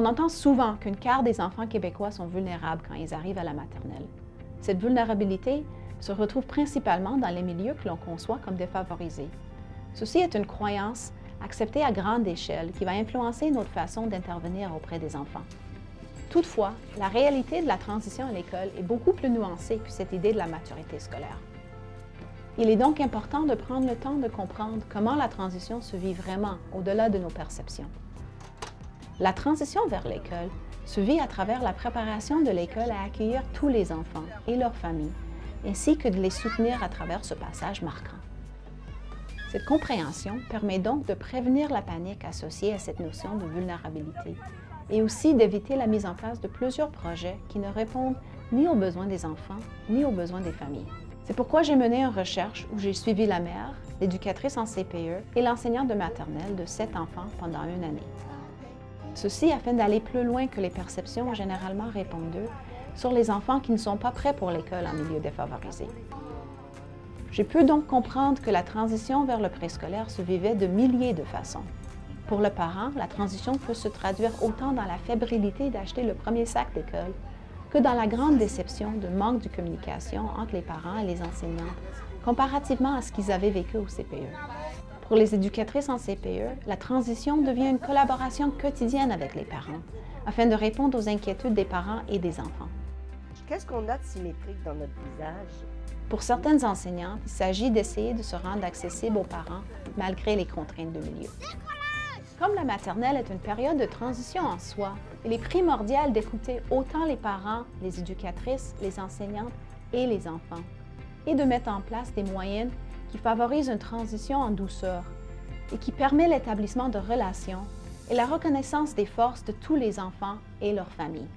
On entend souvent qu'un quart des enfants québécois sont vulnérables quand ils arrivent à la maternelle. Cette vulnérabilité se retrouve principalement dans les milieux que l'on conçoit comme défavorisés. Ceci est une croyance acceptée à grande échelle qui va influencer notre façon d'intervenir auprès des enfants. Toutefois, la réalité de la transition à l'école est beaucoup plus nuancée que cette idée de la maturité scolaire. Il est donc important de prendre le temps de comprendre comment la transition se vit vraiment au-delà de nos perceptions. La transition vers l'école se vit à travers la préparation de l'école à accueillir tous les enfants et leurs familles, ainsi que de les soutenir à travers ce passage marquant. Cette compréhension permet donc de prévenir la panique associée à cette notion de vulnérabilité et aussi d'éviter la mise en place de plusieurs projets qui ne répondent ni aux besoins des enfants ni aux besoins des familles. C'est pourquoi j'ai mené une recherche où j'ai suivi la mère, l'éducatrice en CPE et l'enseignante de maternelle de 7 enfants pendant une année. Ceci afin d'aller plus loin que les perceptions généralement répandues sur les enfants qui ne sont pas prêts pour l'école en milieu défavorisé. J'ai pu donc comprendre que la transition vers le préscolaire se vivait de milliers de façons. Pour le parent, la transition peut se traduire autant dans la fébrilité d'acheter le premier sac d'école que dans la grande déception de manque de communication entre les parents et les enseignants, comparativement à ce qu'ils avaient vécu au CPE. Pour les éducatrices en CPE, la transition devient une collaboration quotidienne avec les parents, afin de répondre aux inquiétudes des parents et des enfants. Qu'est-ce qu'on a de symétrique dans notre visage? Pour certaines enseignantes, il s'agit d'essayer de se rendre accessible aux parents malgré les contraintes de milieu. Comme la maternelle est une période de transition en soi, il est primordial d'écouter autant les parents, les éducatrices, les enseignantes et les enfants, et de mettre en place des moyens qui favorisent une transition en douceur et qui permet l'établissement de relations et la reconnaissance des forces de tous les enfants et leurs familles.